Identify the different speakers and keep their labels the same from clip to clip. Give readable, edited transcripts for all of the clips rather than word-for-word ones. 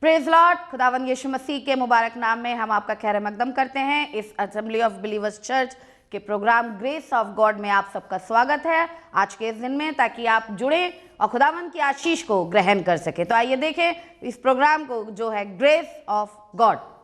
Speaker 1: Praise Lord. खुदावंद यीशु मसीह के मुबारक नाम में हम आपका खैर मकदम करते हैं। इस असेंबली ऑफ बिलीवर्स चर्च के प्रोग्राम ग्रेस ऑफ गॉड में आप सबका स्वागत है आज के इस दिन में, ताकि आप जुड़े और खुदावंद की आशीष को ग्रहण कर सके। तो आइए देखें इस प्रोग्राम को जो है grace of God.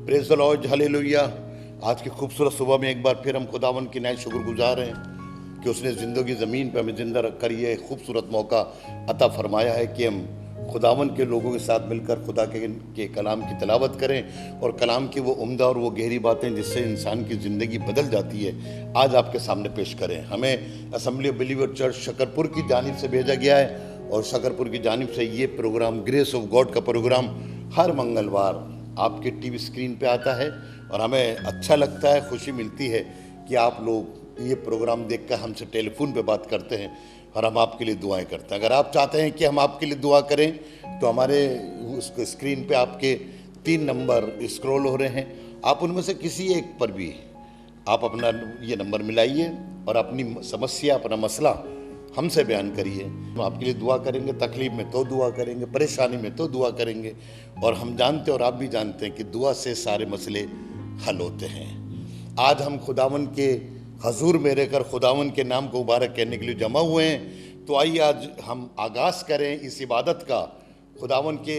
Speaker 2: Praise the Lord, hallelujah. आज की खूबसूरत सुबह में एक बार फिर हम खुदावन की नए शुक्रगुजार हैं कि उसने ज़िंदगी ज़मीन पर हमें ज़िंदा रख कर ये खूबसूरत मौका अता फरमाया है कि हम खुदावन के लोगों के साथ मिलकर खुदा के कलाम की तिलावत करें और कलाम की वो उम्दा और वो गहरी बातें जिससे इंसान की ज़िंदगी बदल जाती है आज आपके सामने पेश करें। हमें assembly of believer church Shakarpur की जानिब से भेजा गया है और शकरपुर की जानिब से ये प्रोग्राम ग्रेस ऑफ गॉड का प्रोग्राम हर मंगलवार आपके टीवी स्क्रीन पे आता है और हमें अच्छा लगता है, खुशी मिलती है कि आप लोग ये प्रोग्राम देखकर हमसे टेलीफोन पे बात करते हैं और हम आपके लिए दुआएं करते हैं। अगर आप चाहते हैं कि हम आपके लिए दुआ करें तो हमारे उस स्क्रीन पे आपके 3 नंबर स्क्रॉल हो रहे हैं, आप उनमें से किसी एक पर भी आप अपना ये नंबर मिलाइए और अपनी समस्या, अपना मसला हमसे बयान करिए। हम आपके लिए दुआ करेंगे, तकलीफ में तो दुआ करेंगे, परेशानी में तो दुआ करेंगे। और हम जानते हैं और आप भी जानते हैं कि दुआ से सारे मसले हल होते हैं। आज हम खुदावन के हजूर में रहकर खुदावन के नाम को मुबारक कहने के लिए जमा हुए हैं। तो आइए आज हम आगाज़ करें इस इबादत का खुदावन के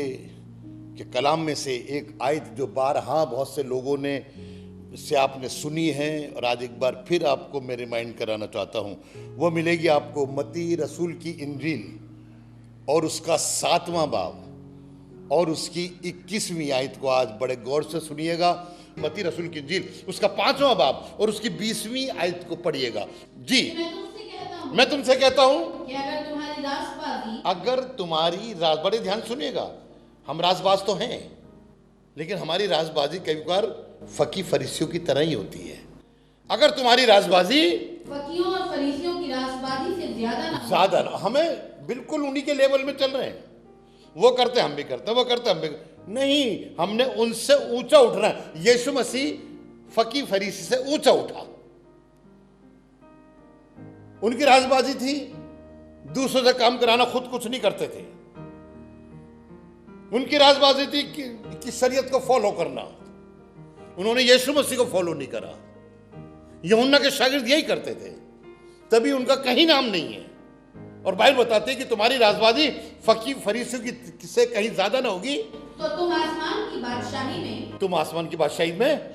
Speaker 2: कलाम में से एक आयत जो बारहा बहुत से लोगों ने से आपने सुनी है और आज एक बार फिर आपको मैं रिमाइंड कराना चाहता हूँ। वो मिलेगी आपको मत्ती रसूल की इंजील और उसका 7वां बाब और उसकी 21वीं आयत को आज बड़े गौर से सुनिएगा। मत्ती रसूल की इंजील उसका 5वां बाब और उसकी 20वीं आयत को पढ़िएगा। जी मैं तुमसे कहता हूँ
Speaker 1: कि
Speaker 2: अगर तुम्हारी बड़े ध्यान सुनिएगा, हम राजबाज तो हैं लेकिन हमारी राजबाजी कई बार फकी फरीसियों की तरह ही होती है। अगर तुम्हारी राजबाजी
Speaker 1: फकीयों और फरीसियों की राजबाजी से
Speaker 2: ज्यादा ना, हमें बिल्कुल उन्हीं के लेवल में चल रहे हैं। वो करते हम भी करते हैं, वो करते हम भी नहीं, हमने उनसे ऊंचा उठना है। यीशु मसीह फकी फरीसी से ऊंचा उठा। उनकी राजबाजी थी दूसरों से काम कराना, खुद कुछ नहीं करते थे। उनकी राजबाजी थी कि शरीयत को फॉलो करना। उन्होंने यीशु मसीह को फॉलो नहीं करा। यूहन्ना के शागिर्द यही करते थे, तभी उनका कहीं नाम नहीं है। और बाइबल बताते हैं कि तुम्हारी राजबाजी फकी फरीसियों की से कहीं ज्यादा ना होगी
Speaker 1: तो तुम आसमान की बादशाही में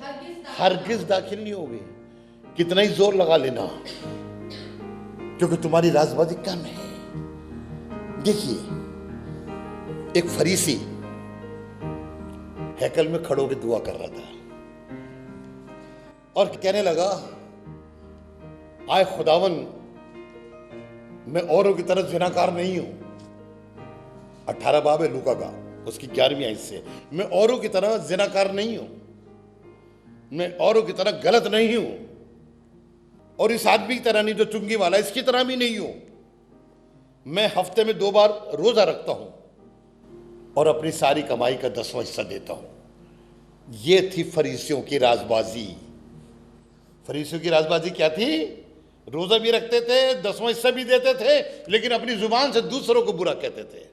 Speaker 2: हरगिज दाखिल नहीं होगे। कितना ही जोर लगा लेना, क्योंकि तुम्हारी राजबाजी कम है। देखिए, एक फरीसी हैकल में खड़ो के दुआ कर रहा था और कहने लगा, आए खुदावन, मैं औरों की तरह जिनाकार नहीं हूं। 18 बाब है लूका का, उसकी 11वीं आयत से, मैं औरों की तरह जिनाकार नहीं हूं, मैं औरों की तरह गलत नहीं हूं, और इस आदमी की तरह नहीं जो चुंगी वाला, इसकी तरह भी नहीं हूं। मैं हफ्ते में 2 बार रोजा रखता हूं और अपनी सारी कमाई का 10वां हिस्सा देता हूं। यह थी फरीसियों की राजबाजी। फरीसियों की राजबाजी क्या थी? रोजा भी रखते थे, 10वां हिस्सा भी देते थे, लेकिन अपनी जुबान से दूसरों को बुरा कहते थे।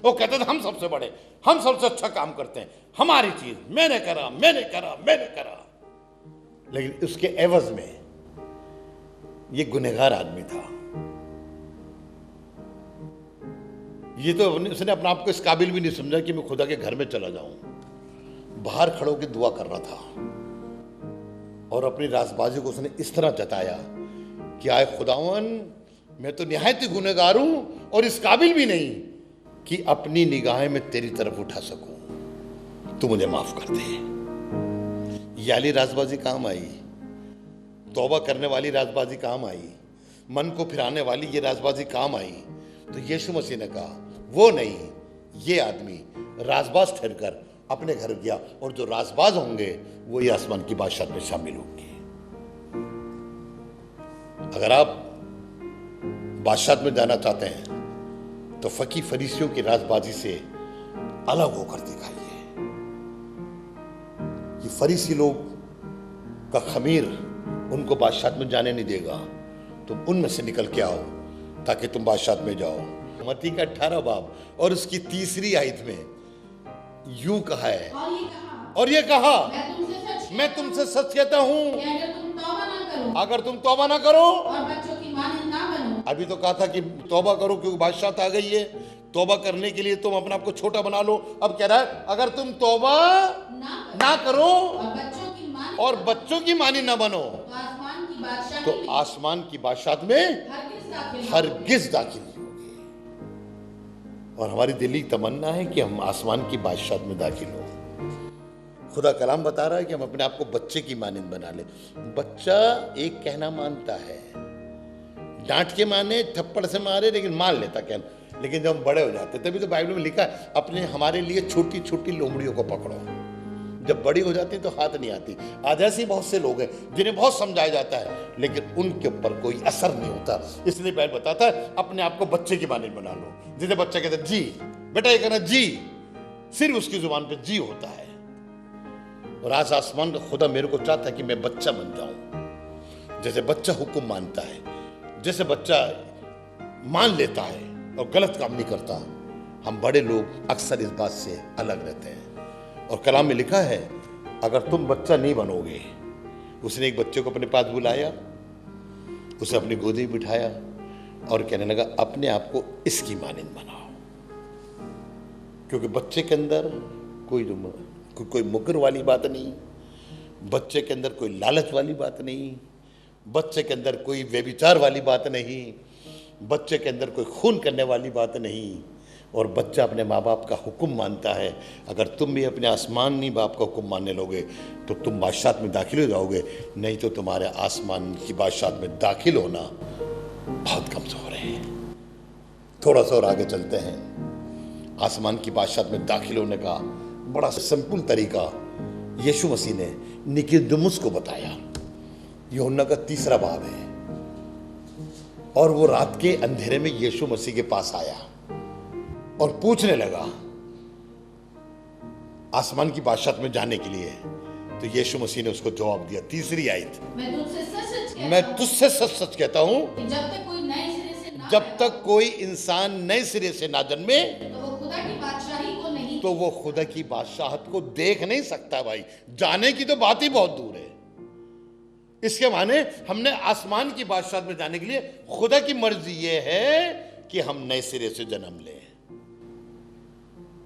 Speaker 2: वो कहते थे हम सबसे बड़े, हम सबसे अच्छा काम करते हैं, हमारी चीज मैंने करा, मैंने करा, मैंने करा। लेकिन उसके एवज में ये गुनहगार आदमी था। ये तो उसने अपने आप को इस काबिल भी नहीं समझा कि मैं खुदा के घर में चला जाऊं। बाहर खड़ो के दुआ कर रहा था और अपनी राजबाजी को उसने इस तरह जताया कि आए खुदावन, मैं तो निहायत ही गुनहगार हूं और इस काबिल भी नहीं कि अपनी निगाहें में तेरी तरफ उठा सकूं, तू मुझे माफ कर दे। ये वाली राजबाजी काम आई, तौबा करने वाली राजबाजी काम आई, मन को फिराने वाली ये राजबाजी काम आई। तो यीशु मसीह ने कहा वो नहीं, ये आदमी राजबाज ठहरकर अपने घर गया और जो राजबाज होंगे वो ये आसमान की बादशाह में शामिल होंगे। अगर आप बादशाह में जाना चाहते हैं तो फकी फरीसियों की राजबाजी से अलग होकर दिखाइए। ये फरीसी लोग का खमीर उनको बादशाह में जाने नहीं देगा। तुम उनमें से निकल के आओ ताकि तुम बादशाह में जाओ। मत्ती का 18 बाब और उसकी 3री आयत में यूं कहा है, और ये कहा मैं तुमसे सच कहता हूं, अगर तुम तौबा ना करो
Speaker 1: और बच्चों की मानंद ना बनो।
Speaker 2: अभी तो कहा था कि तौबा करो क्योंकि बादशाह आ गई है, तौबा करने के लिए तुम अपने आप को छोटा बना लो। अब कह रहा है अगर तुम तौबा ना करो और बच्चों की मानी ना बनो तो आसमान की बादशाह में हरगिज दाखिल नहीं होगी। और हमारी दिली तमन्ना है कि हम आसमान की बादशाह में दाखिल हो। खुदा कलाम बता रहा है कि हम अपने आप को बच्चे की मानिंद बना ले। बच्चा एक कहना मानता है, डांट के माने, थप्पड़ से मारे, लेकिन मान लेता कहना। लेकिन जब हम बड़े हो जाते, तभी तो बाइबल में लिखा है अपने हमारे लिए छोटी छोटी लोमड़ियों को पकड़ो, जब बड़ी हो जाती तो हाथ नहीं आती। आज ऐसे बहुत से लोग हैं जिन्हें बहुत समझाया जाता है लेकिन उनके ऊपर कोई असर नहीं होता। इसलिए बाइबल बताता है अपने आप को बच्चे की मानिंद बना लो। जैसे बच्चा कहता है जी, बेटा ये कहना जी, सिर्फ उसकी जुबान पे जी होता है। और आज आसमान का खुदा मेरे को चाहता है कि मैं बच्चा बन जाऊं। जैसे बच्चा हुक्म मानता है, जैसे बच्चा मान लेता है और गलत काम नहीं करता। हम बड़े लोग अक्सर इस बात से अलग रहते हैं। और कलाम में लिखा है अगर तुम बच्चा नहीं बनोगे। उसने एक बच्चे को अपने पास बुलाया, उसे अपनी गोदी में बिठाया और कहने लगा अपने आप को इसकी मानिंद बनाओ। क्योंकि बच्चे के अंदर कोई मुकर वाली बात नहीं, बच्चे के अंदर कोई लालच वाली बात नहीं, बच्चे के अंदर कोई व्यभिचार वाली बात नहीं, बच्चे के अंदर कोई खून करने वाली बात नहीं। और बच्चा अपने माँ बाप का हुक्म मानता है। अगर तुम भी अपने आसमानी बाप का हुक्म मानने लोगे तो तुम बादशाहत में दाखिल हो जाओगे, नहीं तो तुम्हारे आसमान की बादशाहत में दाखिल होना बहुत कमजोर है। थोड़ा सा और आगे चलते हैं। आसमान की बादशाहत में दाखिल होने का बड़ा सिंपल तरीका यीशु मसीह ने निकोदेमुस को बताया। यूहन्ना का 3 बाब है। और वो रात के अंधेरे में यीशु मसीह के पास आया और पूछने लगा आसमान की बादशाहत में जाने के लिए। तो यीशु मसीह ने उसको जवाब दिया, 3री आयत, मैं तुझसे सच सच कहता हूं जब तक कोई इंसान नए सिरे से ना जन्मे तो वो खुदा की बादशाहत को देख नहीं सकता। भाई जाने की तो बात ही बहुत दूर है। इसके माने हमने आसमान की बादशाहत में जाने के लिए खुदा की मर्जी ये है कि हम नए सिरे से जन्म लें।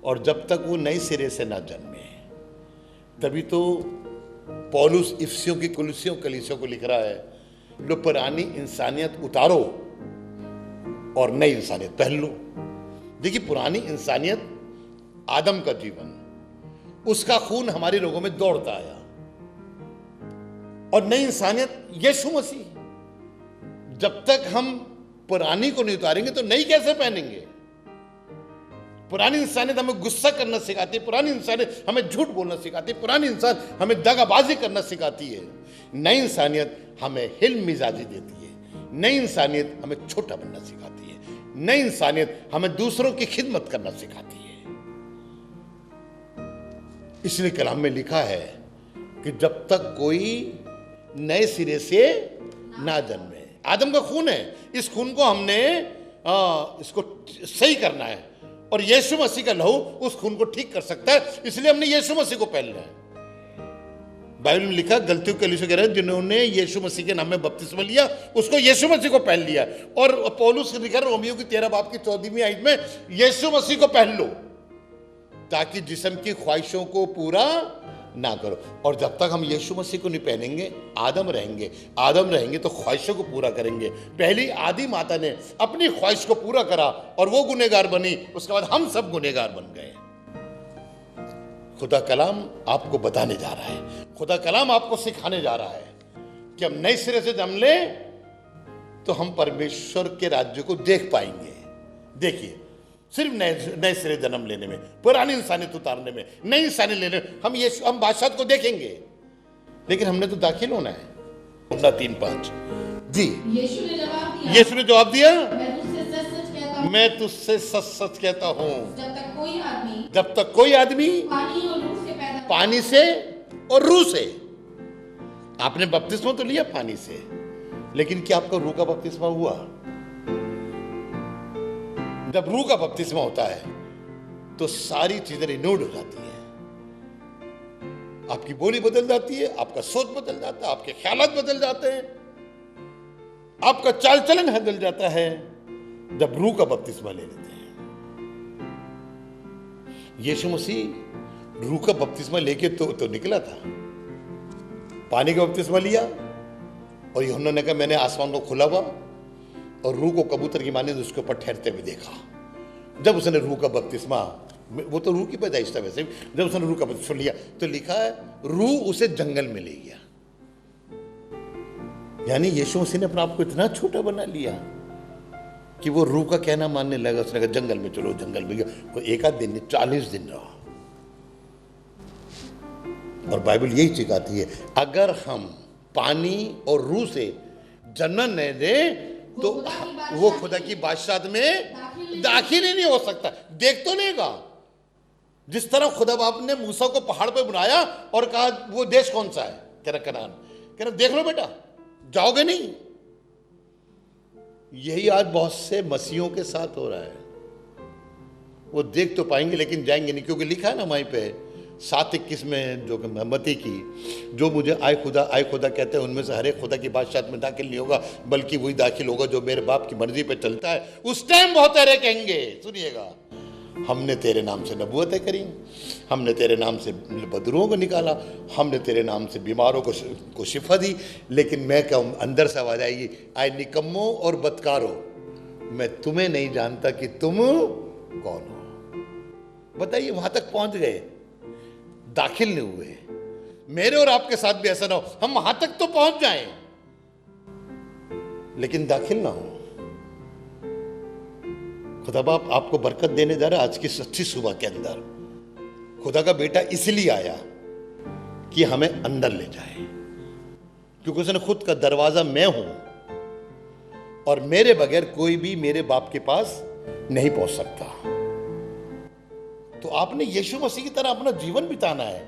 Speaker 2: और जब तक वो नए सिरे से ना जन्मे, तभी तो पौलुस इफिसियों की कलीसियों को लिख रहा है लो पुरानी इंसानियत उतारो और नई इंसानियत पहन लो। देखिए पुरानी इंसानियत आदम का जीवन, उसका खून हमारे लोगों में दौड़ता आया। और नई इंसानियत यीशु मसीह। जब तक हम पुरानी को नहीं उतारेंगे तो नई कैसे पहनेंगे? पुरानी इंसानियत हमें गुस्सा करना सिखाती है, पुरानी इंसानियत हमें झूठ बोलना सिखाती है, पुरानी इंसान हमें दगाबाजी करना सिखाती है। नई इंसानियत हमें हिल मिजाजी देती है। नई इंसानियत हमें छोटा बनना सिखाती है। नई इंसानियत हमें दूसरों की खिदमत करना सिखाती है। इसलिए कलाम में लिखा है कि जब तक कोई नए सिरे से ना जन्मे, आदम का खून है, इस खून को हमने इसको सही करना है और यीशु मसीह का लहू उस खून को ठीक कर सकता है। इसलिए हमने यीशु मसीह को पहन लिया है। बाइबल में लिखा गलतियों के लिए कह रहे हैं जिन्होंने यीशु मसीह के नाम में बपतिस्मा लिया उसको यीशु मसीह को पहन लिया। और पौलुस लिखा रोमियो की 13 बाब की 14वीं आयत में यीशु मसीह को पहन लो ताकि जिस्म की ख्वाहिशों को पूरा ना करो। और जब तक हम यीशु मसीह को नहीं पहनेंगे आदम रहेंगे तो ख्वाहिशों को पूरा करेंगे। पहली आदि माता ने अपनी ख्वाहिश को पूरा करा और वो गुनहगार बनी, उसके बाद हम सब गुनहगार बन गए। खुदा कलाम आपको बताने जा रहा है, खुदा कलाम आपको सिखाने जा रहा है कि हम नए सिरे से जन्म ले तो हम परमेश्वर के राज्य को देख पाएंगे। देखिए सिर्फ नए सिरे जन्म लेने में, पुरानी इंसानियत उतारने में, नई इंसानियत लेने में हम बादशाह को देखेंगे, लेकिन हमने तो दाखिल होना है। 3:5 जी यीशु ने जवाब दिया, मैं तुझसे सच सच कहता हूं जब तक कोई आदमी पानी से और रूह से, आपने बपतिस्मा तो लिया पानी से, लेकिन क्या आपका रूह का बपतिस्मा हुआ? जब रूह का बपतिस्मा होता है तो सारी चीजें रिन्यूड हो जाती है। आपकी बोली बदल जाती है, आपका सोच बदल जाता है, आपके ख्यालात बदल जाते हैं, आपका चाल चलन बदल जाता है जब रूह का बपतिस्मा ले लेते हैं। यीशु मसीह रूह का बपतिस्मा लेके तो निकला था, पानी का बपतिस्मा लिया और यूहन्ना ने कहा मैंने आसमान को खुला हुआ और रूह को कबूतर की माने उसके ऊपर ठहरते हुए देखा। जब उसने रूह का बपतिस्मा, वो तो रूह की पैदाइश था वैसे, जब उसने रूह का बपतिस्मा लिया तो लिखा है रूह उसे जंगल में ले गया। यानी यीशु मसीह ने अपने आप को इतना छोटा बना लिया कि वो रूह का कहना मानने लगा। उसने कहा जंगल में चलो, जंगल में गया। वो 1 आध दिन नहीं 40 दिन रहा। और बाइबल यही सिखाती है, अगर हम पानी और रूह से जन्म नहीं दे तो वो खुदा की बादशाहत में दाखिल ही नहीं हो सकता। देख तो लेगा, जिस तरह खुदा बाप ने मूसा को पहाड़ पे बुलाया और कहा वो देश कौन सा है, कह रहा कनान, कह रहा देख लो बेटा, जाओगे नहीं। यही आज बहुत से मसीहों के साथ हो रहा है, वो देख तो पाएंगे लेकिन जाएंगे नहीं, क्योंकि लिखा है ना वहीं पे 7:21 में जो मत्ती की, जो मुझे आए खुदा कहते हैं उनमें से हर एक खुदा की बादशाहत में दाखिल नहीं होगा, बल्कि वही दाखिल होगा जो मेरे बाप की मर्जी पे चलता है। उस टाइम बहुत सारे कहेंगे, सुनिएगा, हमने तेरे नाम से नबूवतें करी, हमने तेरे नाम से बदरूओं को निकाला, हमने तेरे नाम से बीमारों को शिफा दी। लेकिन मैं कहूँ, अंदर से आवाज आएगी, आए निकम्मो और बदकारो, मैं तुम्हें नहीं जानता कि तुम कौन हो। बताइए, वहां तक पहुंच गए, दाखिल नहीं हुए। मेरे और आपके साथ भी ऐसा ना हो, हम वहां तक तो पहुंच जाएं लेकिन दाखिल ना हो। खुदा बाप आपको बरकत देने जा रहा है आज की सच्ची सुबह के अंदर। खुदा का बेटा इसलिए आया कि हमें अंदर ले जाए, क्योंकि उसने खुद का दरवाजा मैं हूं और मेरे बगैर कोई भी मेरे बाप के पास नहीं पहुंच सकता। तो आपने यीशु मसीह की तरह अपना जीवन बिताना है।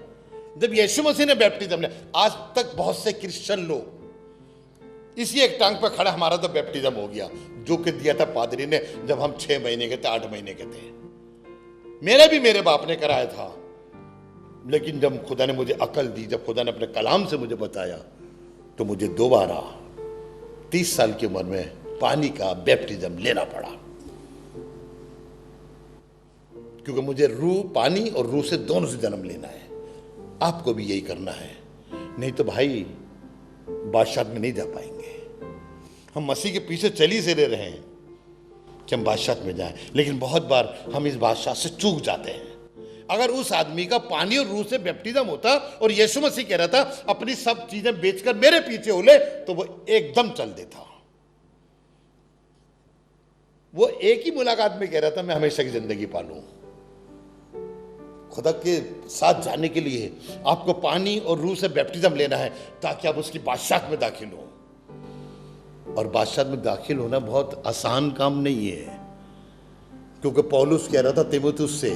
Speaker 2: जब यीशु मसीह ने बैप्टिज्म लिया, आज तक बहुत से क्रिश्चियन लोग इसी एक टांग पे खड़ा, हमारा तो बैप्टिज्म हो गया, जो कि दिया था पादरी ने जब हम 6 महीने के थे, 8 महीने के थे। मेरा भी मेरे बाप ने कराया था, लेकिन जब खुदा ने मुझे अकल दी, जब खुदा ने अपने कलाम से मुझे बताया, तो मुझे दोबारा 30 साल की उम्र में पानी का बैप्टिज्म लेना पड़ा, क्योंकि मुझे रूह, पानी और रूह से दोनों से जन्म लेना है। आपको भी यही करना है, नहीं तो भाई बादशाह में नहीं जा पाएंगे। हम मसीह के पीछे चली से ले रहे हैं कि हम बादशाह में जाएं, लेकिन बहुत बार हम इस बादशाह से चूक जाते हैं। अगर उस आदमी का पानी और रूह से बैप्टिज्म होता और यीशु मसीह कह रहा था अपनी सब चीजें बेचकर मेरे पीछे हो ले, तो वो एकदम चल देता। वो एक ही मुलाकात में कह रहा था मैं हमेशा की जिंदगी पालूं। खुदा के साथ जाने के लिए आपको पानी और रूह से बैप्टिज्म लेना है, ताकि आप उसकी बादशाहत में दाखिल हो। और बादशाहत में दाखिल होना बहुत आसान काम नहीं है, क्योंकि पौलुस कह रहा था तीमुथियुस से,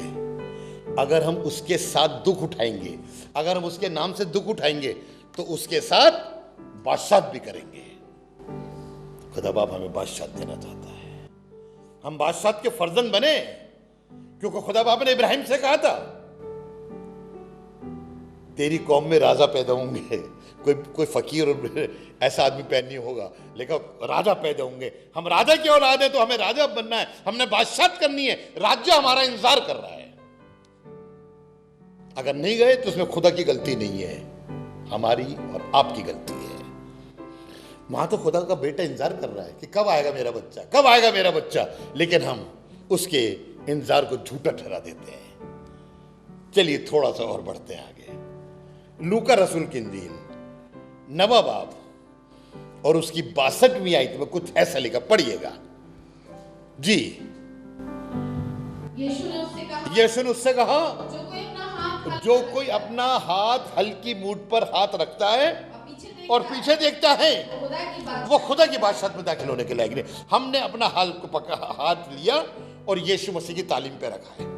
Speaker 2: अगर हम उसके साथ दुख उठाएंगे, अगर हम उसके नाम से दुख उठाएंगे, तो उसके साथ बादशाहत भी करेंगे। खुदा बाप हमें बादशाहत देना चाहता है, हम बादशाहत के फर्जंद बने, क्योंकि खुदा बाप ने इब्राहिम से कहा था तेरी कौम में राजा पैदा होंगे। कोई फकीर और ऐसा आदमी पैदा नहीं होगा, लेकिन राजा पैदा होंगे। हम राजा की औलाद है, तो हमें राजा बनना है, हमने बादशाहत करनी है। राज्य हमारा इंतजार कर रहा है। अगर नहीं गए तो उसमें खुदा की गलती नहीं है, हमारी और आपकी गलती है। वहां तो खुदा का बेटा इंतजार कर रहा है कि कब आएगा मेरा बच्चा, कब आएगा मेरा बच्चा, लेकिन हम उसके इंतजार को झूठा ठहरा देते हैं। चलिए थोड़ा सा और बढ़ते हैं आगे। लूका रसूल की इंजील 9वां बाब और उसकी 62वीं आयत में कुछ ऐसा लिखा, पढ़िएगा जी। यीशु ने उससे कहा, जो कोई अपना हाथ हल्की मूठ पर हाथ रखता है और पीछे देखता है, वो खुदा की बादशाहत में दाखिल होने के लायक नहीं। हमने अपना हाथ लिया और यीशु मसीह की तालीम पे रखा है,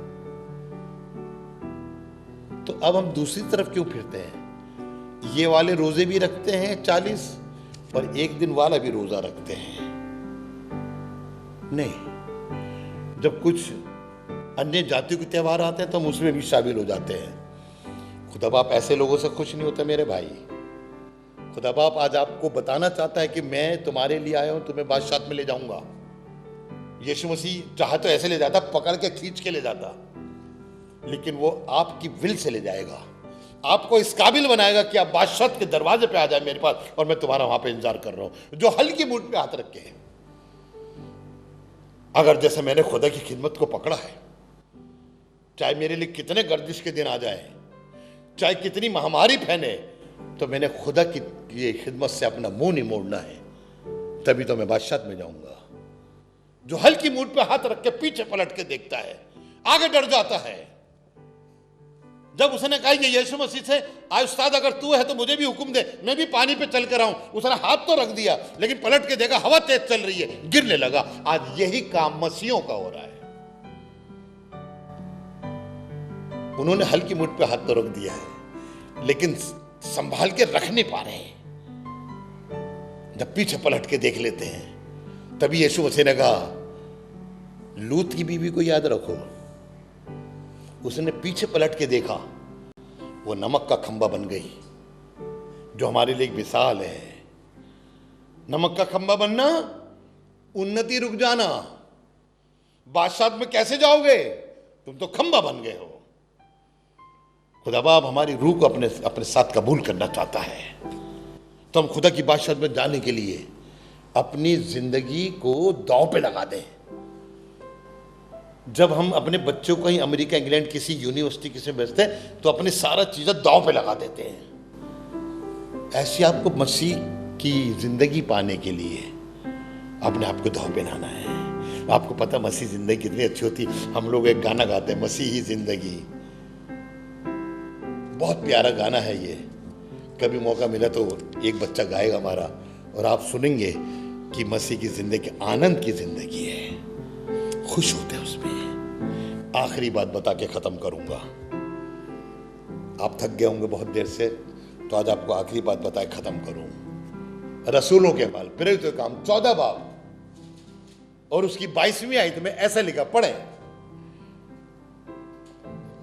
Speaker 2: तो अब हम दूसरी तरफ क्यों फिरते हैं? ये वाले रोजे भी रखते हैं 40 और एक दिन वाला भी रोजा रखते हैं। नहीं, जब कुछ अन्य जातियों के त्यौहार आते हैं तो हम उसमें भी शामिल हो जाते हैं। खुदा बाप ऐसे लोगों से खुश नहीं होता मेरे भाई। खुदा बाप आज आपको बताना चाहता है कि मैं तुम्हारे लिए आया हूं, तुम्हें बादशाहत में ले जाऊंगा। यीशु मसीह चाहे तो ऐसे ले जाता, पकड़ के खींच के ले जाता, लेकिन वो आपकी विल से ले जाएगा, आपको इस काबिल बनाएगा कि आप बादशाहत के दरवाजे पे आ जाए मेरे पास, और मैं तुम्हारा वहां पे इंतजार कर रहा हूं। जो हल्की मूठ पे हाथ रखे हैं, अगर जैसे मैंने खुदा की खिदमत को पकड़ा है, चाहे मेरे लिए कितने गर्दिश के दिन आ जाए, चाहे कितनी महामारी फैले, तो मैंने खुदा की ये खिदमत से अपना मुंह नहीं मोड़ना है, तभी तो मैं बादशाहत में जाऊंगा। जो हल्की मूठ पे हाथ रख के पीछे पलट के देखता है, आगे डर जाता है, जब उसने कहा कि यीशु मसीह से, आय उस्ताद अगर तू है तो मुझे भी हुक्म दे, मैं भी पानी पे चल कर आऊं, उसने हाथ तो रख दिया, लेकिन पलट के देखा हवा तेज चल रही है, गिरने लगा। आज यही काम मसीहों का हो रहा है। उन्होंने हल्की मुठ पे हाथ तो रख दिया है, लेकिन संभाल के रख नहीं पा रहे हैं। जब पीछे पलट के देख लेते हैं, तभी यीशु मसीह ने कहा, लूत की बीवी को याद रखो। उसने पीछे पलट के देखा, वो नमक का खंबा बन गई, जो हमारे लिए एक मिसाल है। नमक का खंबा बनना, उन्नति रुक जाना। बादशाह में कैसे जाओगे? तुम तो खंबा बन गए हो। खुदा बाप हमारी रूह को अपने साथ कबूल करना चाहता है, तो हम खुदा की बादशाह में जाने के लिए अपनी जिंदगी को दांव पे लगा दें। जब हम अपने बच्चों को ही अमेरिका, इंग्लैंड, किसी यूनिवर्सिटी किसी में भेजते हैं, तो अपनी सारा चीजें दांव पे लगा देते हैं। ऐसे आपको मसीह की जिंदगी पाने के लिए अपने आप को दांव पे लाना है। आपको पता मसीह जिंदगी कितनी अच्छी होती। हम लोग एक गाना गाते हैं, मसीह ही जिंदगी, बहुत प्यारा गाना है ये। कभी मौका मिला तो एक बच्चा गाएगा हमारा, और आप सुनेंगे कि मसीह की जिंदगी आनंद की जिंदगी है, खुश होते हैं उसमें। आखिरी बात बता के खत्म करूंगा। आप थक गए होंगे बहुत देर से, तो आज आपको आखिरी बात बताए खत्म करूं। रसूलों के अमाल प्रेरितों के काम 14 बाब और उसकी 22वीं आयत में ऐसा लिखा, पढ़े।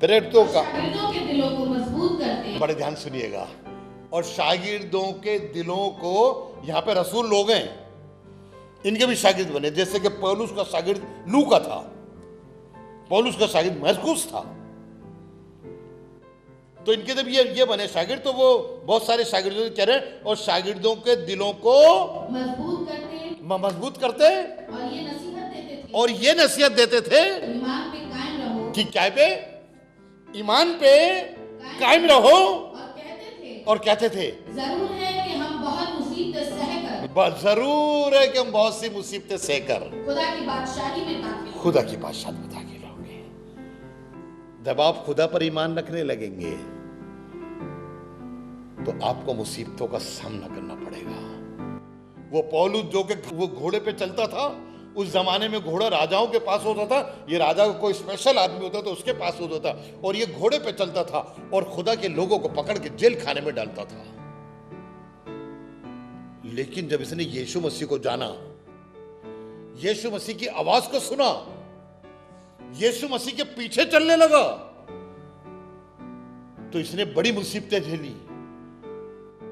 Speaker 2: प्रेरितों का,
Speaker 3: शागिर्दों के दिलों को मजबूत करते हैं।
Speaker 2: बड़े ध्यान सुनिएगा। और शागिर्दों के दिलों को, यहां पे रसूल लोग हैं, इनके भी शागिर्द बने। जैसे कि पौलुस का शागिर्द लूका था, पौलुस का शागिर्द मरकुस था, तो इनके जब ये बने शागिर्द, तो वो बहुत सारे शागिर्दों कह रहे हैं, और शागिर्दों के दिलों को
Speaker 3: मजबूत करते हैं,
Speaker 2: मजबूत करते,
Speaker 3: और ये नसीहत देते थे,
Speaker 2: ईमान
Speaker 3: पे कायम रहो,
Speaker 2: कि क्या पे? ईमान पे कायम रहो। और कहते थे
Speaker 3: जरूर है कि हम बहुत मुसीबतें सहकर,
Speaker 2: जरूर है कि हम बहुत सी मुसीबतें सहकर
Speaker 3: खुदा की बादशाही में दाखिल,
Speaker 2: खुदा की बादशाह में दाखिल होंगे। जब आप खुदा पर ईमान रखने लगेंगे, तो आपको मुसीबतों का सामना करना पड़ेगा। वो पौलुस जो कि वो घोड़े पे चलता था, उस जमाने में घोड़ा राजाओं के पास होता था। ये राजा कोई स्पेशल आदमी होता तो उसके पास होता था, और ये घोड़े पे चलता था और खुदा के लोगों को पकड़ के जेल खाने में डालता था। लेकिन जब इसने यीशु मसीह को जाना, यीशु मसीह की आवाज को सुना, यीशु मसीह के पीछे चलने लगा, तो इसने बड़ी मुसीबतें झेली।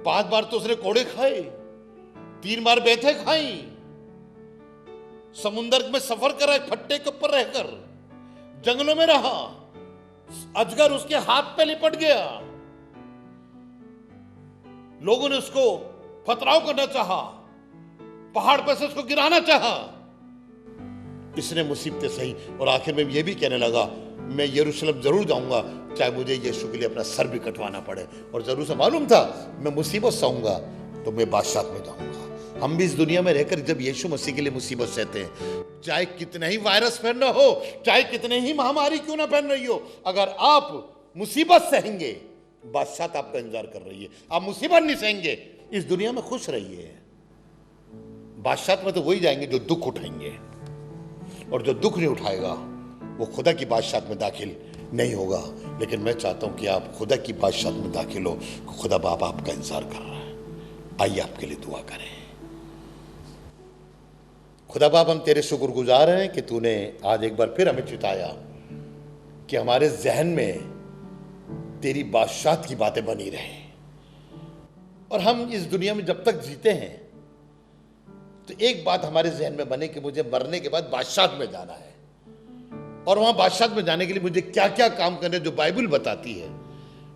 Speaker 2: 5 बार तो उसने कोड़े खाए, 3 बार बेथे खाई, समुद्र में सफर करा, फट्टे के ऊपर रहकर जंगलों में रहा, अजगर उसके हाथ पे लिपट गया, लोगों ने उसको पथराव करना चाहा, पहाड़ पर से उसको गिराना चाहा। इसने मुसीबतें सही, और आखिर में ये भी कहने लगा, मैं यरूशलेम जरूर जाऊंगा, चाहे मुझे यीशु के लिए अपना सर भी कटवाना पड़े। और जरूर से मालूम था, मैं मुसीबत सहूंगा तो मैं बादशाह में जाऊंगा। हम भी इस दुनिया में रहकर जब यीशु मसीह के लिए मुसीबत सहते हैं, चाहे कितना ही वायरस फैल रहा हो, चाहे कितने ही महामारी क्यों ना फैल रही हो, अगर आप मुसीबत सहेंगे, बादशाह आपका इंतजार कर रही है। आप मुसीबत नहीं सहेंगे, इस दुनिया में खुश रहिए। बादशाह में तो वही जाएंगे जो दुख उठाएंगे, और जो दुख नहीं उठाएगा वो खुदा की बादशाह में दाखिल नहीं होगा। लेकिन मैं चाहता हूं कि आप खुदा की बादशाह में दाखिल हो, खुदा बाप आपका इंतजार कर रहा है। आइए आपके लिए दुआ करें। खुदा बाप, हम तेरे शुक्रगुजार हैं कि तूने आज एक बार फिर हमें चिताया कि हमारे जहन में तेरी बादशाह की बातें बनी रहे, और हम इस दुनिया में जब तक जीते हैं तो एक बात हमारे जहन में बने कि मुझे मरने के बाद बादशाह में जाना है, और वहां बादशाह में जाने के लिए मुझे क्या क्या काम करने जो बाइबल बताती है,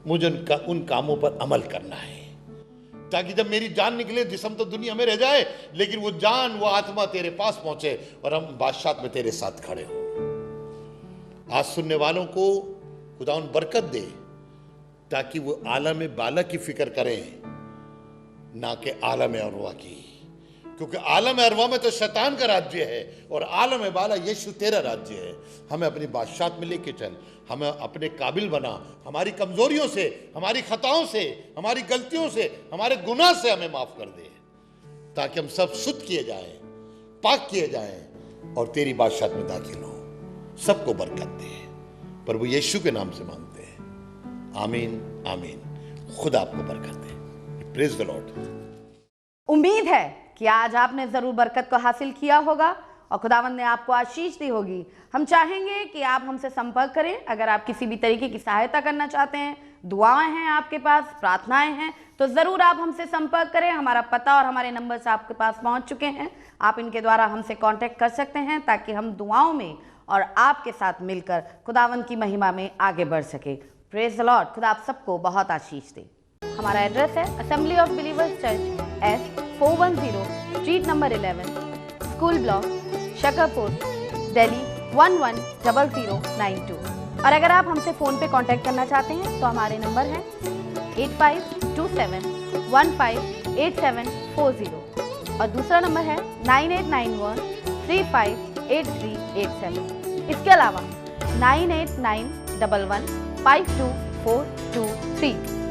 Speaker 2: मुझे उन कामों पर अमल करना है, ताकि जब मेरी जान निकले, जिस्म तो दुनिया में रह जाए, लेकिन वो जान, वो आत्मा तेरे पास पहुंचे और हम बादशाह में तेरे साथ खड़े हो। आज सुनने वालों को खुदा बरकत दे, ताकि वो आलम बाला की फिक्र करें, ना कि आलम अरवा की। क्योंकि आलम अरवा में तो शैतान का राज्य है और आलम बाला यीशु तेरा राज्य है। हमें अपनी बादशाहत में लेके चल, हमें अपने काबिल बना, हमारी कमजोरियों से, हमारी खताओं से, हमारी गलतियों से, हमारे गुनाह से हमें माफ कर दे, ताकि हम सब शुद्ध किए जाएं, पाक किए जाएं और तेरी बादशाहत में दाखिल हो। सबको बरकत दे, प्रभु यीशु के नाम से मांगते हैं, आमीन आमीन। खुदा आपको बरकत दे। Praise the Lord.
Speaker 1: उम्मीद है कि आज आपने जरूर बरकत को हासिल किया होगा और खुदावंद ने आपको आशीष दी होगी। हम चाहेंगे कि आप हमसे संपर्क करें। अगर आप किसी भी तरीके की सहायता करना चाहते हैं, दुआएं हैं आपके पास, प्रार्थनाएं हैं, तो ज़रूर आप हमसे संपर्क करें। हमारा पता और हमारे नंबर्स आपके पास पहुंच चुके हैं। आप इनके द्वारा हमसे कांटेक्ट कर सकते हैं ताकि हम दुआओं में और आपके साथ मिलकर खुदावंद की महिमा में आगे बढ़ सके। Praise the Lord. खुदा आप सबको बहुत आशीष दे। हमारा एड्रेस है assembly of believers church, S410 street number 11, school block, Shakarpur, Delhi 110092। और अगर आप हमसे फ़ोन पे कांटेक्ट करना चाहते हैं तो हमारे नंबर हैं 8527158740 और दूसरा नंबर है 9891358387। इसके अलावा 9891152423